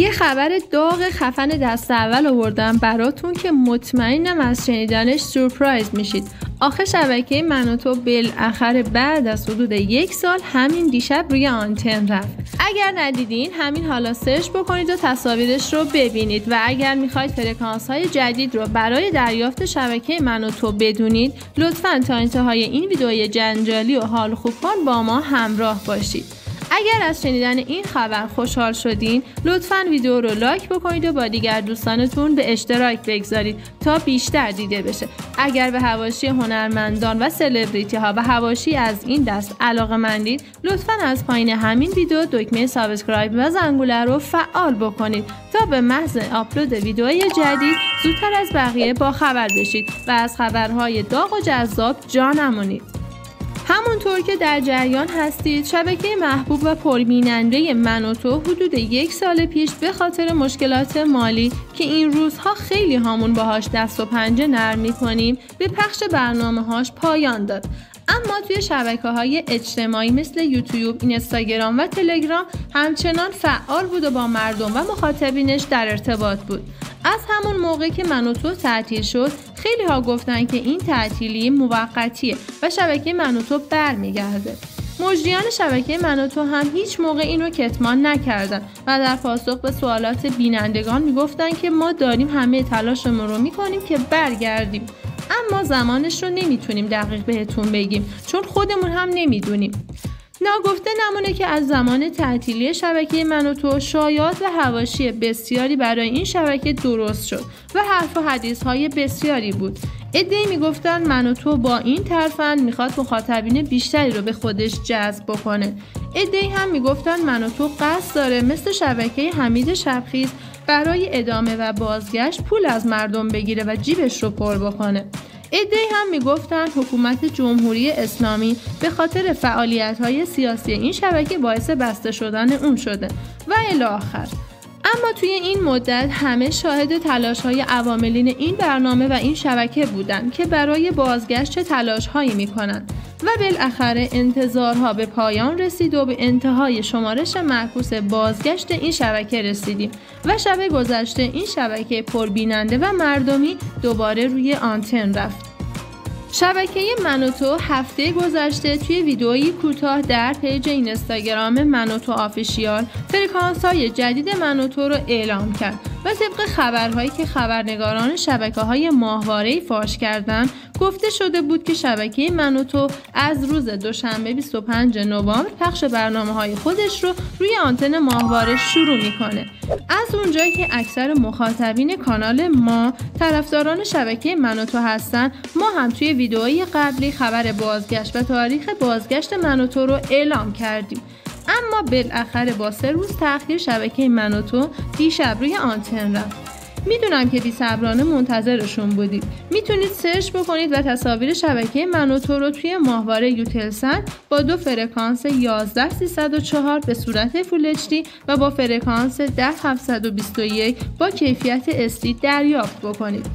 یه خبر داغ خفن دست اول آوردم براتون که مطمئنم از شنیدنش سورپرایز میشید. آخه شبکه من و تو بالاخره بعد از حدود 1 سال همین دیشب روی آنتن رفت. اگر ندیدین همین حالا سرچ بکنید و تصاویرش رو ببینید و اگر میخواید فرکانس های جدید رو برای دریافت شبکه من و تو بدونید لطفاً تا انتهای این ویدیوی جنجالی و حال خوب کن با ما همراه باشید. اگر از شنیدن این خبر خوشحال شدین لطفاً ویدیو رو لایک بکنید و با دیگر دوستانتون به اشتراک بگذارید تا بیشتر دیده بشه. اگر به حواشی هنرمندان و سلبریتی ها و حواشی از این دست علاقه‌مندید لطفاً از پایین همین ویدیو دکمه سابسکرایب و زنگوله رو فعال بکنید تا به محض آپلود ویدیوی جدید زودتر از بقیه با خبر بشید و از خبرهای داغ و جذاب جا نمونید. همونطور که در جریان هستید شبکه محبوب و پربیننده من و تو حدود 1 سال پیش به خاطر مشکلات مالی که این روزها خیلی هامون باهاش دست و پنجه نرم می‌کنیم به پخش برنامه‌هاش پایان داد. اما توی شبکه‌های اجتماعی مثل یوتیوب، اینستاگرام و تلگرام همچنان فعال بود و با مردم و مخاطبینش در ارتباط بود. از همون موقع که من و تو تعطیل شد خیلی ها گفتن که این تعطیلی موقتیه و شبکه من و تو برمیگرده. مجریان شبکه من و تو هم هیچ موقع این رو کتمان نکردن و در پاسخ به سوالات بینندگان میگفتن که ما داریم همه تلاشمون رو میکنیم که برگردیم، اما زمانش رو نمیتونیم دقیق بهتون بگیم چون خودمون هم نمیدونیم. ناگفته نمونه که از زمان تعطیلی شبکه من و تو شایعات و حواشی بسیاری برای این شبکه درست شد و حرف و حدیث های بسیاری بود. عده‌ای میگفتن من و تو با این ترفند میخواد مخاطبین بیشتری رو به خودش جذب بکنه. عده‌ای هم میگفتن من و تو قصد داره مثل شبکه حمید شبخیز برای ادامه و بازگشت پول از مردم بگیره و جیبش رو پر بکنه. عده‌ای هم میگفتن حکومت جمهوری اسلامی به خاطر فعالیت‌های سیاسی این شبکه باعث بسته شدن اون شده و الی آخر. اما توی این مدت همه شاهد تلاش‌های عواملین این برنامه و این شبکه بودن که برای بازگشت چه تلاش‌هایی می‌کنن و بالاخره انتظارها به پایان رسید و به انتهای شمارش معکوس بازگشت این شبکه رسیدیم و شب گذشته این شبکه پربیننده و مردمی دوباره روی آنتن رفت. شبکه من و تو هفته گذشته توی ویدئویی کوتاه در پیج اینستاگرام من و تو آفیشیال فرکانس‌های جدید من و تو رو اعلام کرد و طبق خبرهایی که خبرنگاران شبکه‌های ماهواره‌ای فاش کردن گفته شده بود که شبکه من و تو از روز دوشنبه 25 نوامبر پخش برنامه‌های خودش رو روی آنتن ماهواره شروع می‌کنه. از اونجایی که اکثر مخاطبین کانال ما طرفداران شبکه من و تو هستن، ما هم توی ویدئوی قبلی خبر بازگشت و تاریخ بازگشت من و تو رو اعلام کردیم. اما بالاخره با 3 روز تأخیر شبکه من و تو دیشب روی آنتن رفت. میدونم که بی‌صبرانه منتظرشون بودید. میتونید سرچ بکنید و تصاویر شبکه من و تو رو توی ماهواره یوتلسن با 2 فرکانس 11304 به صورت فول HD و با فرکانس 10721 با کیفیت SD دریافت بکنید.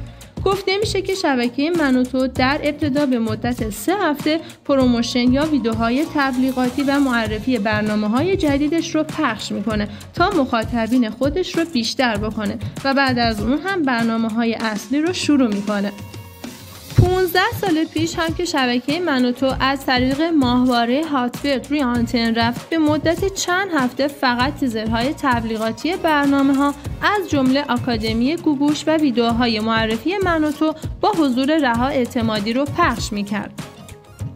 گفته میشه که شبکه من و تو در ابتدا به مدت 3 هفته پروموشن یا ویدیوهای تبلیغاتی و معرفی برنامه‌های جدیدش رو پخش میکنه تا مخاطبین خودش رو بیشتر بکنه و بعد از اون هم برنامه‌های اصلی رو شروع میکنه. 15 سال پیش هم که شبکه من و تو از طریق ماهواره هاتبرد روی آنتن رفت به مدت چند هفته فقط تیزرهای تبلیغاتی برنامه‌ها از جمله آکادمی گوگوش و ویدیوهای معرفی من و تو با حضور رها اعتمادی رو پخش می‌کرد.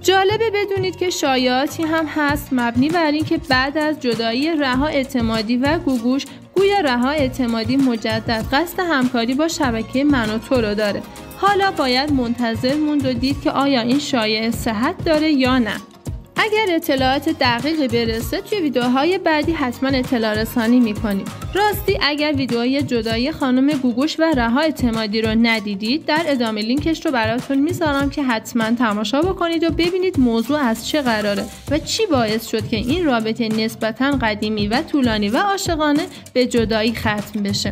جالبه بدونید که شایعاتی هم هست مبنی بر این که بعد از جدایی رها اعتمادی و گوگوش گویا رها اعتمادی مجدد قصد همکاری با شبکه من و تو رو داره. حالا باید منتظر موند و دید که آیا این شایعه صحت داره یا نه. اگر اطلاعات دقیقی برسه توی ویدیوهای بعدی حتما اطلاع رسانی میکنیم. راستی اگر ویدیوهای جدایی خانم گوگوش و رها اعتمادی رو ندیدید در ادامه لینکش رو براتون میذارم که حتما تماشا بکنید و ببینید موضوع از چه قراره و چی باعث شد که این رابطه نسبتاً قدیمی و طولانی و عاشقانه به جدایی ختم بشه.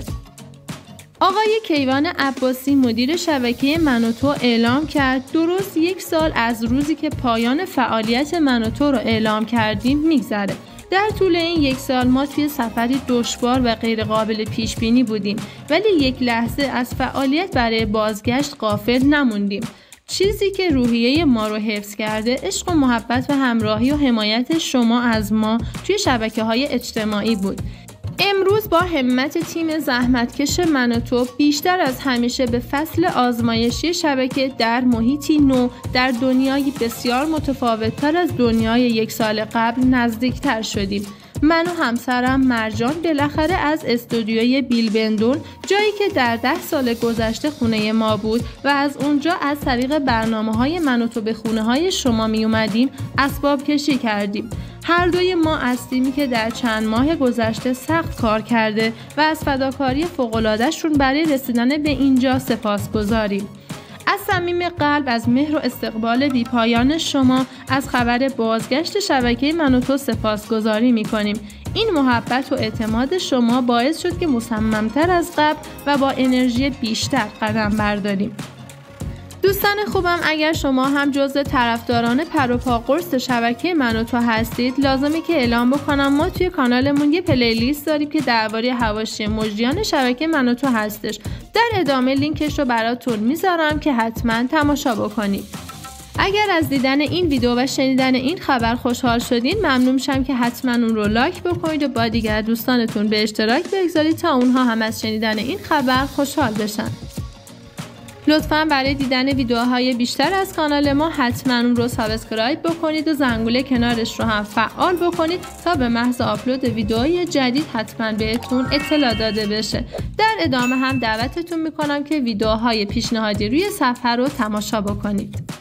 آقای کیوان عباسی مدیر شبکه من و تو اعلام کرد درست 1 سال از روزی که پایان فعالیت من و تو رو اعلام کردیم میگذره در طول این 1 سال ما توی سفری دشوار و غیر قابل پیش بینی بودیم، ولی یک لحظه از فعالیت برای بازگشت غافل نموندیم. چیزی که روحیه ما رو حفظ کرده عشق و محبت و همراهی و حمایت شما از ما توی شبکه‌های اجتماعی بود. امروز با همت تیم زحمتکش من و تو بیشتر از همیشه به فصل آزمایشی شبکه در محیطی نو در دنیایی بسیار متفاوت‌تر از دنیای 1 سال قبل نزدیکتر شدیم. من و همسرم مرجان بالاخره از استودیوی بیلبندون، جایی که در 10 سال گذشته خونه ما بود و از اونجا از طریق برنامه‌های من و تو به خونه‌های شما می اومدیم، اسباب کشی کردیم. هر دوی ما از تیمی که در چند ماه گذشته سخت کار کرده و از فداکاری فوق‌العاده‌شون برای رسیدن به اینجا سپاسگزاریم. از صمیم قلب از مهر و استقبال بی‌پایان شما، از خبر بازگشت شبکه من و تو سپاسگزاری می‌کنیم. این محبت و اعتماد شما باعث شد که مصمم‌تر از قبل و با انرژی بیشتر قدم برداریم. دوستان خوبم، اگر شما هم جزو طرفداران پر و پا قرص شبکه من و تو هستید، لازمه که اعلام بکنم ما توی کانالمون یه پلیلیست داریم که درباره حواشی مجریان شبکه من و تو هستش. در ادامه لینکش رو براتون میذارم که حتما تماشا بکنید. اگر از دیدن این ویدیو و شنیدن این خبر خوشحال شدین، ممنون میشم که حتما اون رو لایک بکنید و با دیگر دوستانتون به اشتراک بگذارید تا اونها هم از شنیدن این خبر خوشحال بشن. لطفاً برای دیدن ویدیوهای بیشتر از کانال ما حتما اون رو سابسکرایب بکنید و زنگوله کنارش رو هم فعال بکنید تا به محض آپلود ویدیوهای جدید حتما بهتون اطلاع داده بشه. در ادامه هم دعوتتون میکنم که ویدیوهای پیشنهادی روی صفحه رو تماشا بکنید.